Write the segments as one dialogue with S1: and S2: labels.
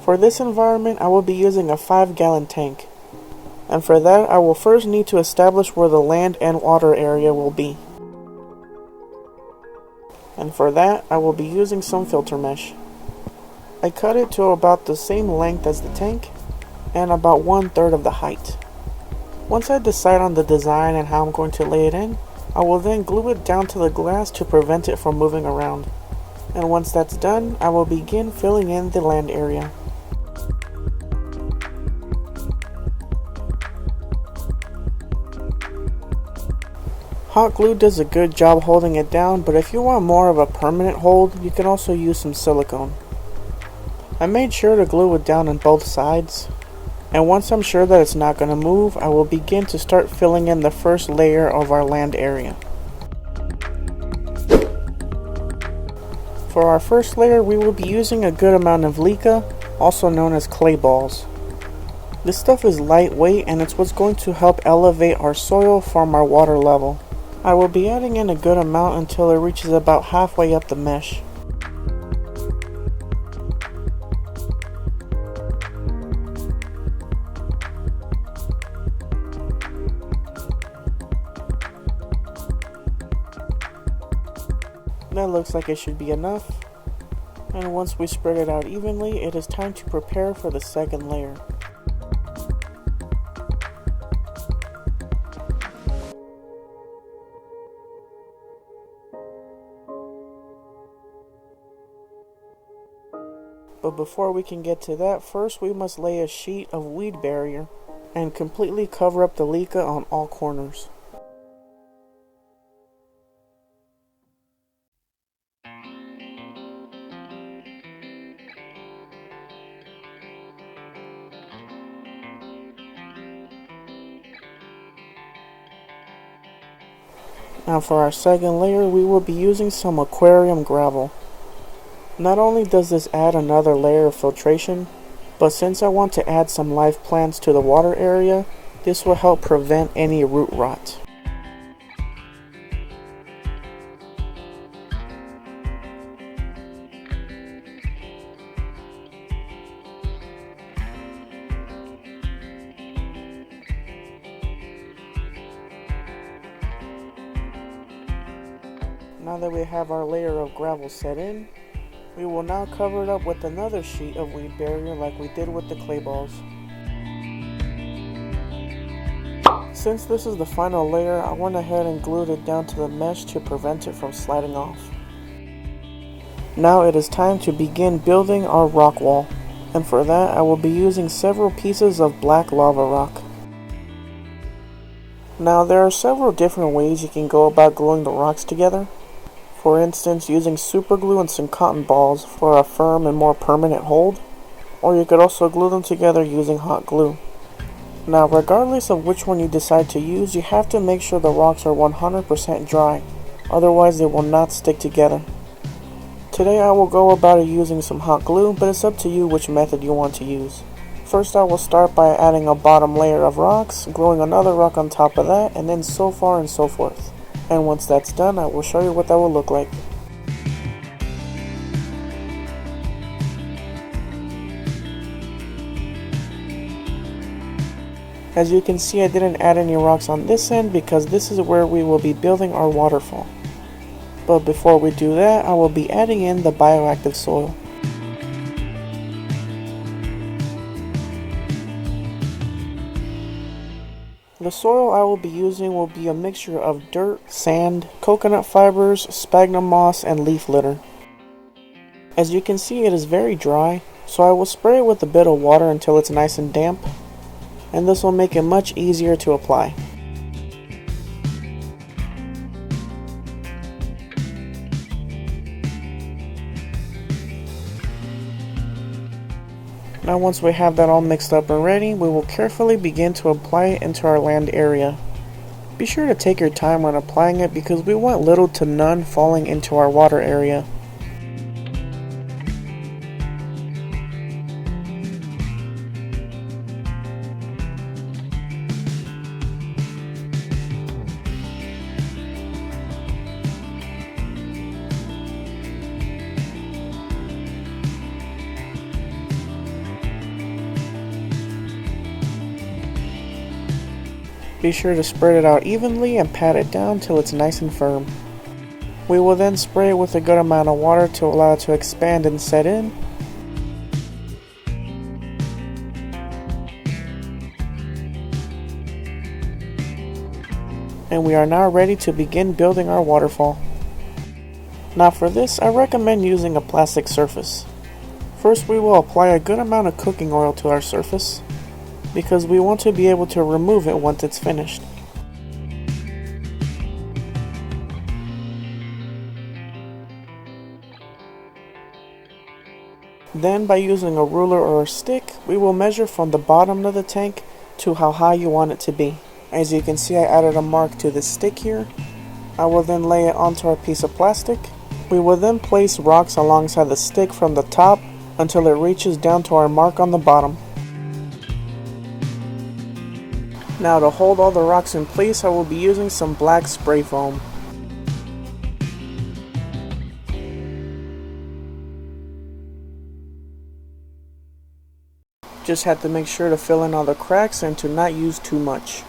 S1: For this environment, I will be using a 5-gallon tank. And for that, I will first need to establish where the land and water area will be. And for that, I will be using some filter mesh. I cut it to about the same length as the tank, and about 1/3 of the height. Once I decide on the design and how I'm going to lay it in, I will then glue it down to the glass to prevent it from moving around. And once that's done, I will begin filling in the land area. Hot glue does a good job holding it down, but if you want more of a permanent hold, you can also use some silicone. I made sure to glue it down on both sides, and once I'm sure that it's not going to move, I will begin to start filling in the first layer of our land area. For our first layer, we will be using a good amount of leca, also known as clay balls. This stuff is lightweight and it's what's going to help elevate our soil from our water level. I will be adding in a good amount until it reaches about halfway up the mesh. That looks like it should be enough. And once we spread it out evenly, it is time to prepare for the second layer. But before we can get to that, first we must lay a sheet of weed barrier and completely cover up the leca on all corners. Now for our second layer, we will be using some aquarium gravel. Not only does this add another layer of filtration, but since I want to add some live plants to the water area, this will help prevent any root rot. Now that we have our layer of gravel set in, we will now cover it up with another sheet of weed barrier like we did with the clay balls. Since this is the final layer, I went ahead and glued it down to the mesh to prevent it from sliding off. Now it is time to begin building our rock wall, and for that I will be using several pieces of black lava rock. Now there are several different ways you can go about gluing the rocks together. For instance, using super glue and some cotton balls for a firm and more permanent hold, or you could also glue them together using hot glue. Now regardless of which one you decide to use, you have to make sure the rocks are 100% dry, otherwise they will not stick together. Today I will go about it using some hot glue, but it's up to you which method you want to use. First I will start by adding a bottom layer of rocks, gluing another rock on top of that, and then so far and so forth. And once that's done, I will show you what that will look like. As you can see, I didn't add any rocks on this end because this is where we will be building our waterfall. But before we do that, I will be adding in the bioactive soil. The soil I will be using will be a mixture of dirt, sand, coconut fibers, sphagnum moss, and leaf litter. As you can see, it is very dry, so I will spray it with a bit of water until it's nice and damp, and this will make it much easier to apply. Now once we have that all mixed up and ready, we will carefully begin to apply it into our land area. Be sure to take your time when applying it because we want little to none falling into our water area. Be sure to spread it out evenly and pat it down till it's nice and firm. We will then spray it with a good amount of water to allow it to expand and set in. And we are now ready to begin building our waterfall. Now for this, I recommend using a plastic surface. First, we will apply a good amount of cooking oil to our surface, because we want to be able to remove it once it's finished. Then, by using a ruler or a stick, we will measure from the bottom of the tank to how high you want it to be. As you can see, I added a mark to this stick here. I will then lay it onto our piece of plastic. We will then place rocks alongside the stick from the top until it reaches down to our mark on the bottom. Now to hold all the rocks in place, I will be using some black spray foam. Just have to make sure to fill in all the cracks and to not use too much.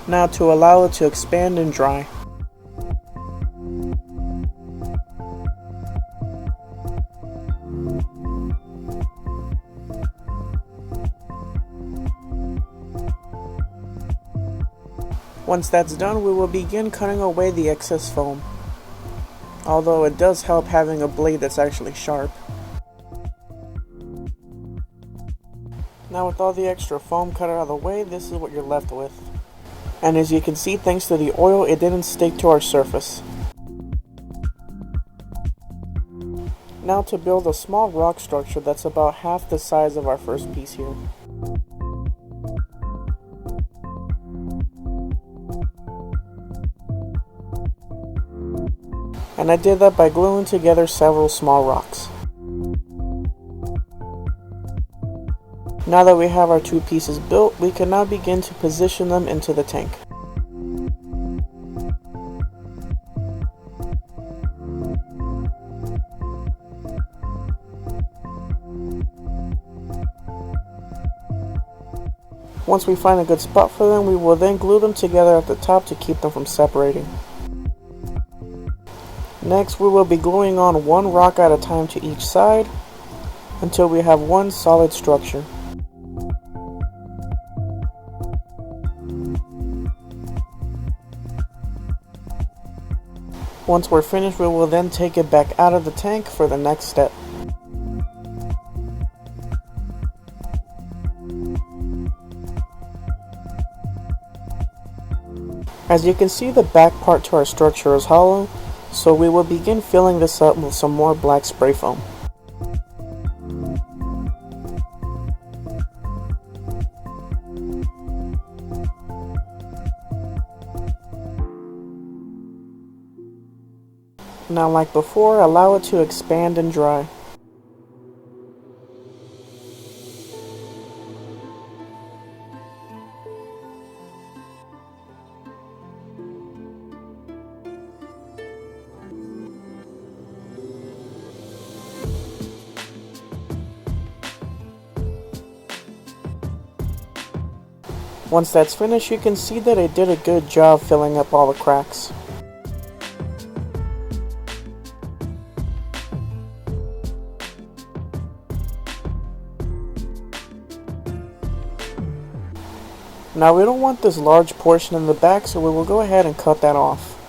S1: Now to allow it to expand and dry. Once that's done, we will begin cutting away the excess foam. Although it does help having a blade that's actually sharp. Now with all the extra foam cut out of the way, this is what you're left with. And as you can see, thanks to the oil, it didn't stick to our surface. Now to build a small rock structure that's about half the size of our first piece here. And I did that by gluing together several small rocks. Now that we have our two pieces built, we can now begin to position them into the tank. Once we find a good spot for them, we will then glue them together at the top to keep them from separating. Next, we will be gluing on one rock at a time to each side until we have one solid structure. Once we're finished, we will then take it back out of the tank for the next step. As you can see, the back part to our structure is hollow, so we will begin filling this up with some more black spray foam. Now, like before, allow it to expand and dry. Once that's finished, you can see that it did a good job filling up all the cracks. Now we don't want this large portion in the back, so we will go ahead and cut that off.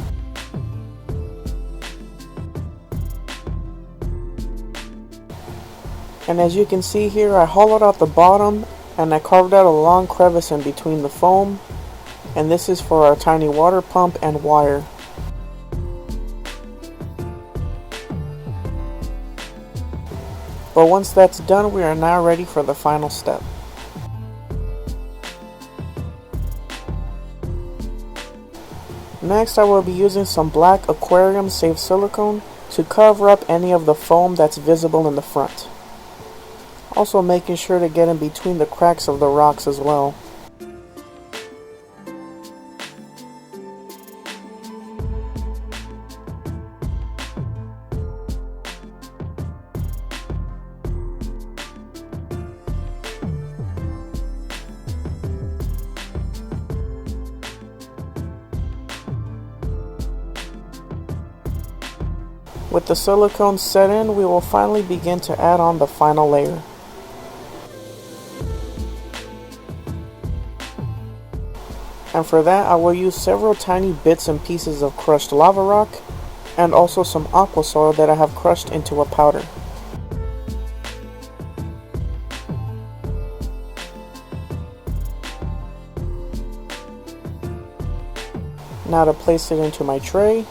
S1: And as you can see here, I hollowed out the bottom and I carved out a long crevice in between the foam, and this is for our tiny water pump and wire. But once that's done, we are now ready for the final step. Next, I will be using some black aquarium safe silicone to cover up any of the foam that's visible in the front. Also making sure to get in between the cracks of the rocks as well. With the silicone set in, we will finally begin to add on the final layer. And for that, I will use several tiny bits and pieces of crushed lava rock, and also some aqua soil that I have crushed into a powder. Now to place it into my tray,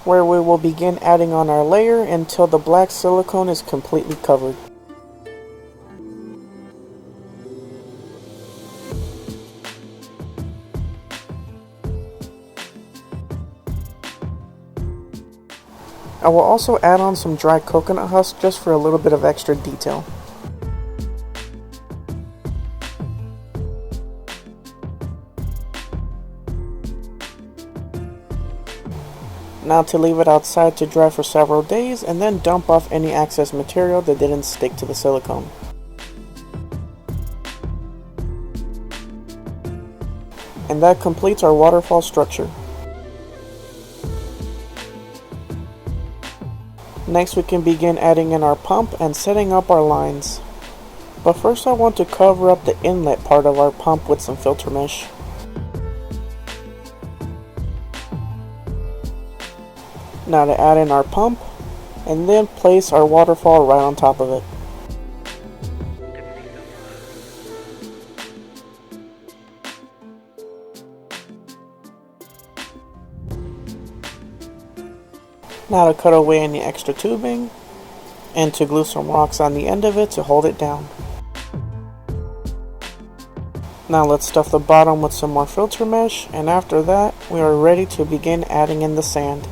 S1: where we will begin adding on our layer until the black silicone is completely covered. I will also add on some dry coconut husk just for a little bit of extra detail. Now to leave it outside to dry for several days and then dump off any excess material that didn't stick to the silicone. And that completes our waterfall structure. Next we can begin adding in our pump and setting up our lines. But first I want to cover up the inlet part of our pump with some filter mesh. Now to add in our pump, and then place our waterfall right on top of it. Now to cut away any extra tubing, and to glue some rocks on the end of it to hold it down. Now let's stuff the bottom with some more filter mesh, and after that we are ready to begin adding in the sand.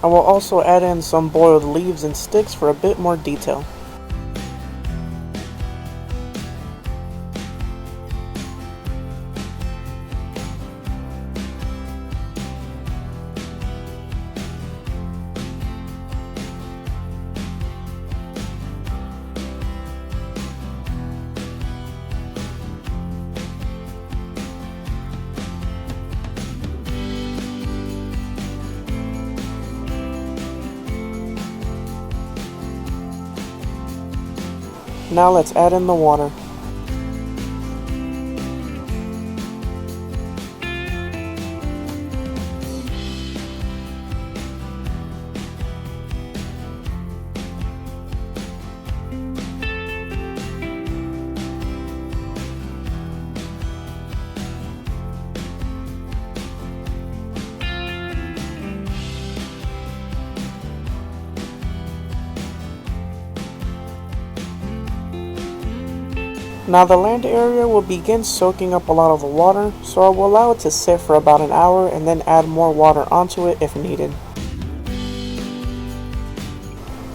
S1: I will also add in some boiled leaves and sticks for a bit more detail. Now let's add in the water. Now the land area will begin soaking up a lot of the water, so I will allow it to sit for about an hour and then add more water onto it if needed.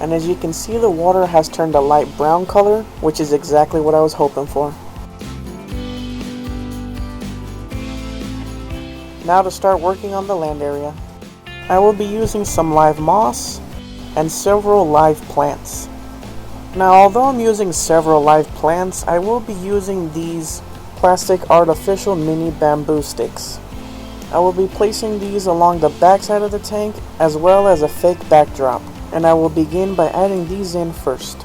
S1: And as you can see, the water has turned a light brown color, which is exactly what I was hoping for. Now to start working on the land area. I will be using some live moss and several live plants. Now, although I'm using several live plants, I will be using these plastic artificial mini bamboo sticks. I will be placing these along the back side of the tank as well as a fake backdrop, and I will begin by adding these in first.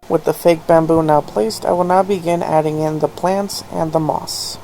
S1: With the fake bamboo now placed, I will now begin adding in the plants and the moss.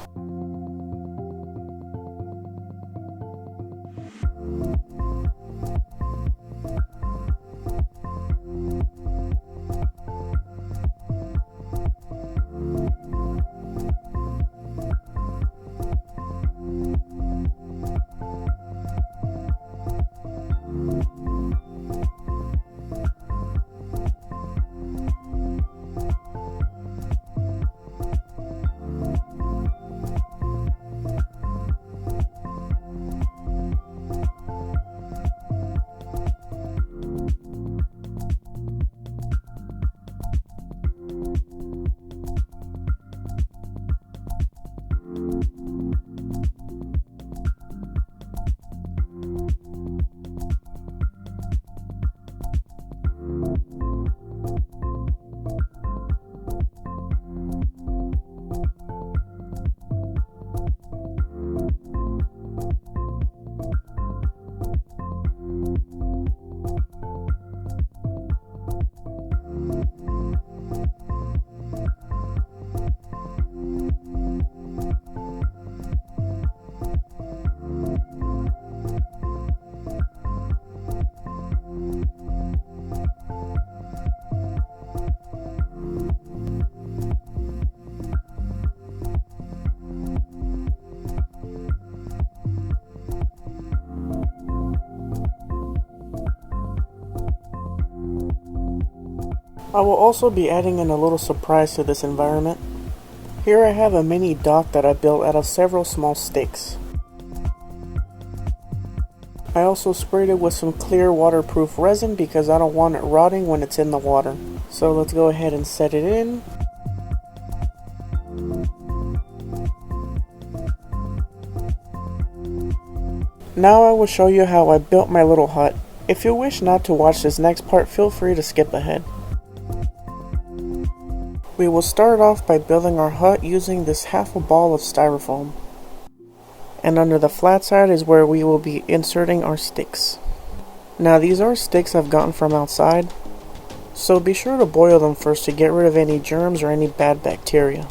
S1: I will also be adding in a little surprise to this environment. Here I have a mini dock that I built out of several small sticks. I also sprayed it with some clear waterproof resin because I don't want it rotting when it's in the water. So let's go ahead and set it in. Now I will show you how I built my little hut. If you wish not to watch this next part, feel free to skip ahead. We will start off by building our hut using this half a ball of styrofoam. And under the flat side is where we will be inserting our sticks. Now these are sticks I've gotten from outside, so be sure to boil them first to get rid of any germs or any bad bacteria.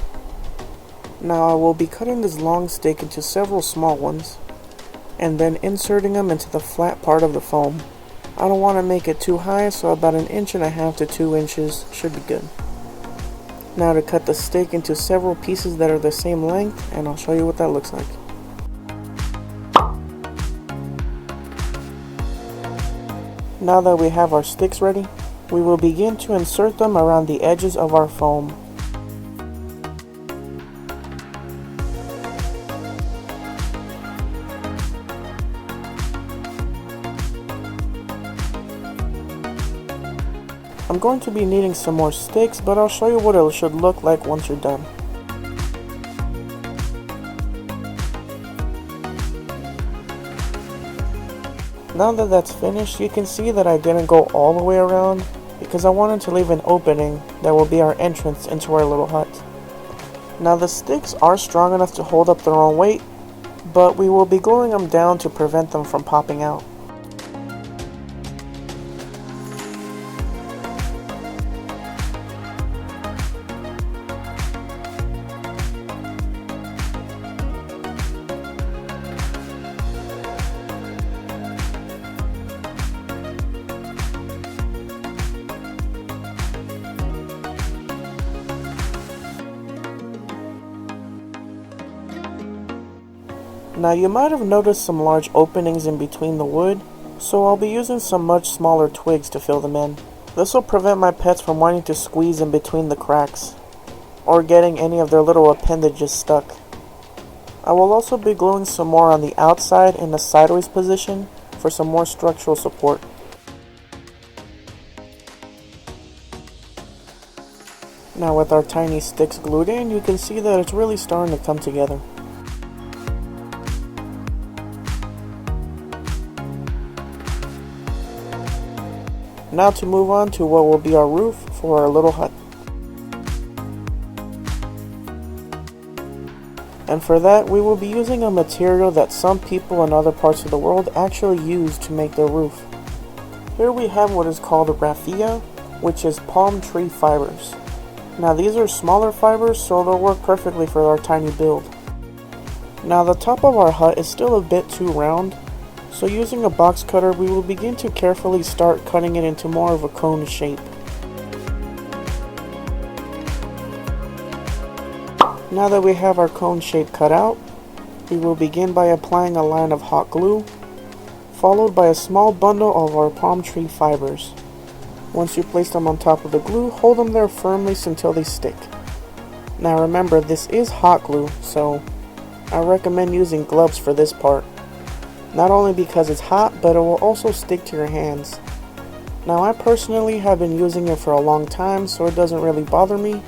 S1: Now I will be cutting this long stick into several small ones, and then inserting them into the flat part of the foam. I don't want to make it too high, so about 1.5 inches to 2 inches should be good. Now to cut the stick into several pieces that are the same length, and I'll show you what that looks like. Now that we have our sticks ready, we will begin to insert them around the edges of our foam. I'm going to be needing some more sticks, but I'll show you what it should look like once you're done. Now that that's finished, you can see that I didn't go all the way around because I wanted to leave an opening that will be our entrance into our little hut. Now the sticks are strong enough to hold up their own weight, but we will be gluing them down to prevent them from popping out. Now you might have noticed some large openings in between the wood, so I'll be using some much smaller twigs to fill them in. This will prevent my pets from wanting to squeeze in between the cracks, or getting any of their little appendages stuck. I will also be gluing some more on the outside in a sideways position for some more structural support. Now with our tiny sticks glued in, you can see that it's really starting to come together. Now to move on to what will be our roof for our little hut. And for that, we will be using a material that some people in other parts of the world actually use to make their roof. Here we have what is called raffia, which is palm tree fibers. Now these are smaller fibers, so they'll work perfectly for our tiny build. Now the top of our hut is still a bit too round, so using a box cutter we will begin to carefully start cutting it into more of a cone shape. Now that we have our cone shape cut out, we will begin by applying a line of hot glue, followed by a small bundle of our palm tree fibers. Once you place them on top of the glue, hold them there firmly until they stick. Now remember, this is hot glue, so I recommend using gloves for this part. Not only because it's hot, but it will also stick to your hands. Now I personally have been using it for a long time, so it doesn't really bother me,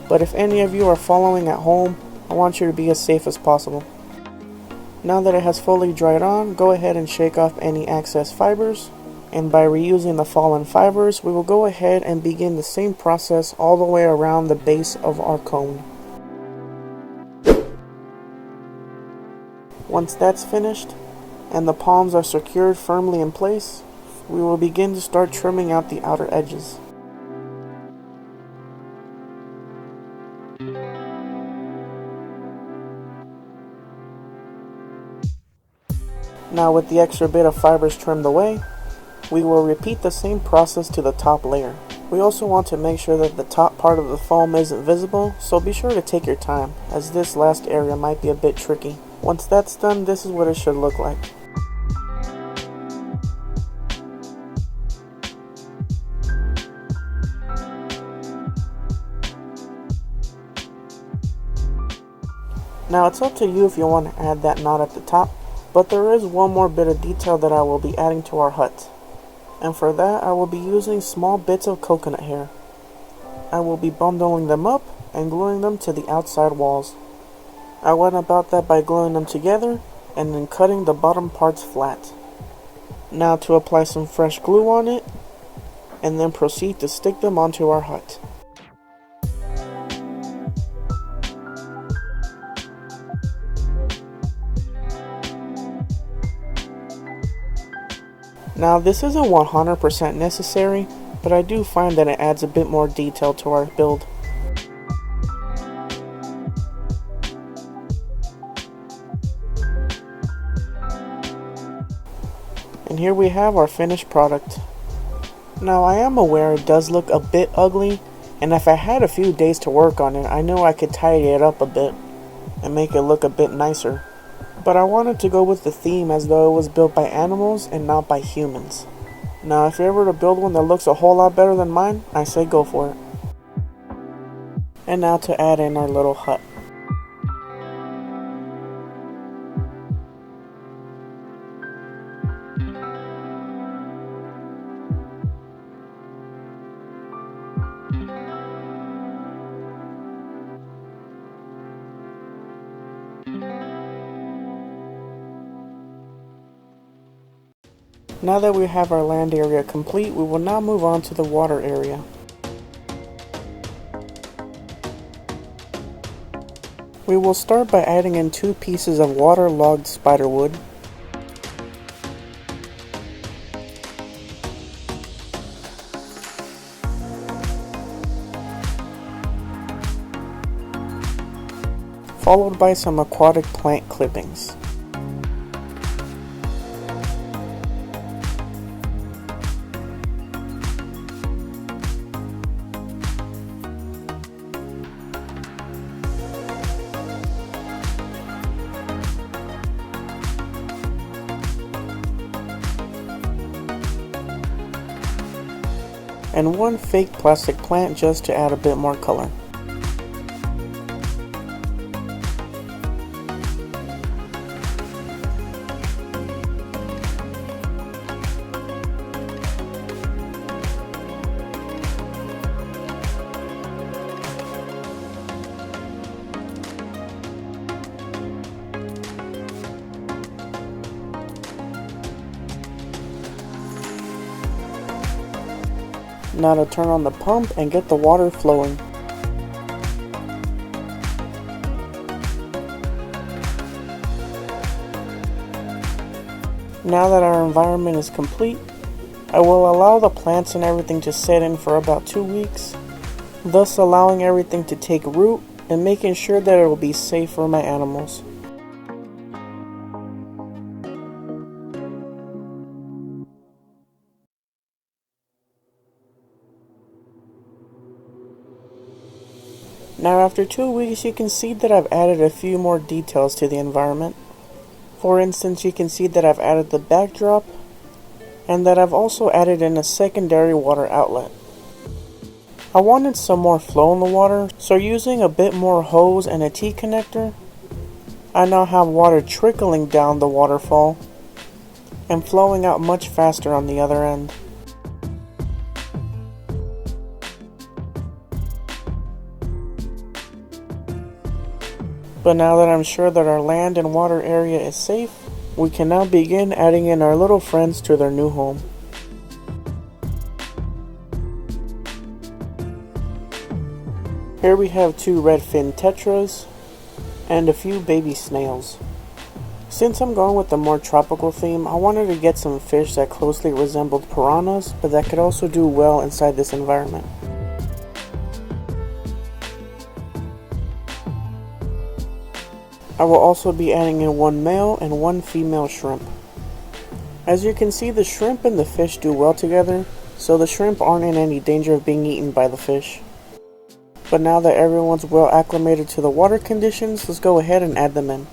S1: but if any of you are following at home, I want you to be as safe as possible. Now that it has fully dried on, go ahead and shake off any excess fibers, and by reusing the fallen fibers, we will go ahead and begin the same process all the way around the base of our cone. Once that's finished, and the palms are secured firmly in place, we will begin to start trimming out the outer edges. Now with the extra bit of fibers trimmed away, we will repeat the same process to the top layer. We also want to make sure that the top part of the foam isn't visible, so be sure to take your time, as this last area might be a bit tricky. Once that's done, this is what it should look like. Now it's up to you if you want to add that knot at the top, but there is one more bit of detail that I will be adding to our hut. And for that, I will be using small bits of coconut hair. I will be bundling them up and gluing them to the outside walls. I went about that by gluing them together and then cutting the bottom parts flat. Now to apply some fresh glue on it, and then proceed to stick them onto our hut. Now this isn't 100% necessary, but I do find that it adds a bit more detail to our build. And here we have our finished product. Now I am aware it does look a bit ugly, and if I had a few days to work on it, I know I could tidy it up a bit and make it look a bit nicer. But I wanted to go with the theme as though it was built by animals and not by humans. Now if you're ever to build one that looks a whole lot better than mine, I say go for it. And now to add in our little hut. Now that we have our land area complete, we will now move on to the water area. We will start by adding in 2 pieces of waterlogged spiderwood, followed by some aquatic plant clippings. And 1 fake plastic plant just to add a bit more color. Now to turn on the pump and get the water flowing. Now that our environment is complete, I will allow the plants and everything to set in for about 2 weeks, thus allowing everything to take root and making sure that it will be safe for my animals. Now after 2 weeks, you can see that I've added a few more details to the environment. For instance, you can see that I've added the backdrop and that I've also added in a secondary water outlet. I wanted some more flow in the water, so using a bit more hose and a T-connector, I now have water trickling down the waterfall and flowing out much faster on the other end. But now that I'm sure that our land and water area is safe, we can now begin adding in our little friends to their new home. Here we have 2 redfin tetras and a few baby snails. Since I'm going with the more tropical theme, I wanted to get some fish that closely resembled piranhas, but that could also do well inside this environment. I will also be adding in 1 male and 1 female shrimp. As you can see, the shrimp and the fish do well together, so the shrimp aren't in any danger of being eaten by the fish. But now that everyone's well acclimated to the water conditions, let's go ahead and add them in.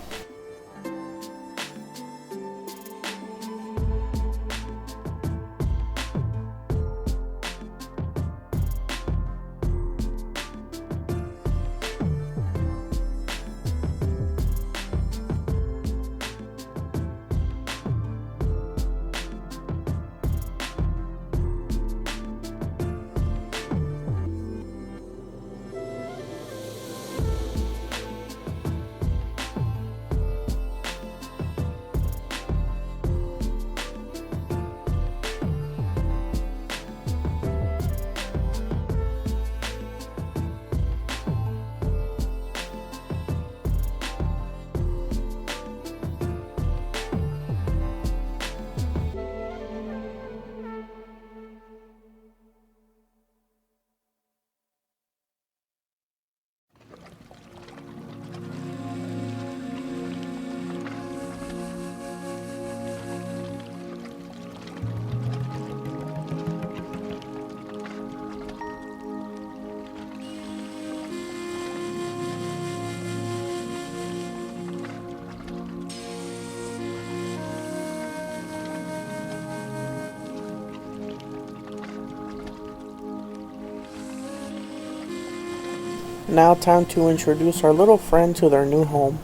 S1: Now time to introduce our little friend to their new home.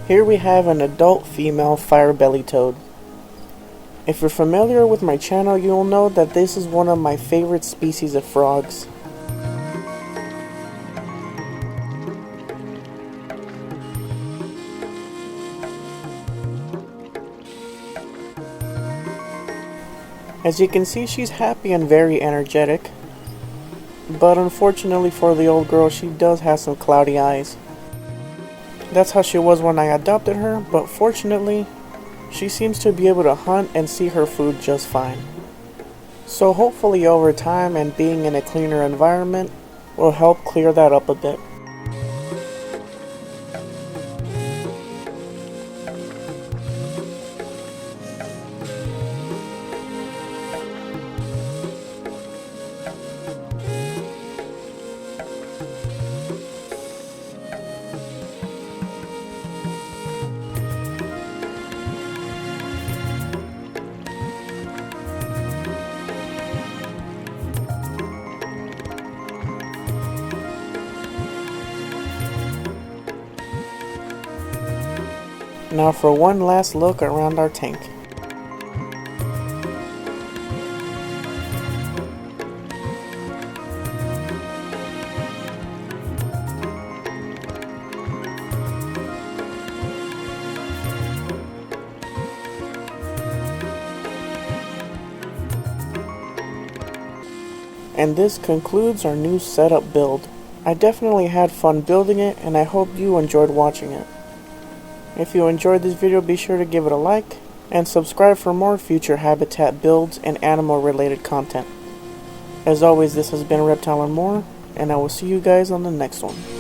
S1: Here we have an adult female fire-bellied toad. If you're familiar with my channel, you'll know that this is one of my favorite species of frogs. As you can see, she's happy and very energetic, but unfortunately for the old girl, she does have some cloudy eyes. That's how she was when I adopted her, but fortunately, she seems to be able to hunt and see her food just fine. So hopefully over time and being in a cleaner environment will help clear that up a bit. Now for one last look around our tank. And this concludes our new setup build. I definitely had fun building it, and I hope you enjoyed watching it. If you enjoyed this video, be sure to give it a like, and subscribe for more future habitat builds and animal related content. As always, this has been Reptile and More, and I will see you guys on the next one.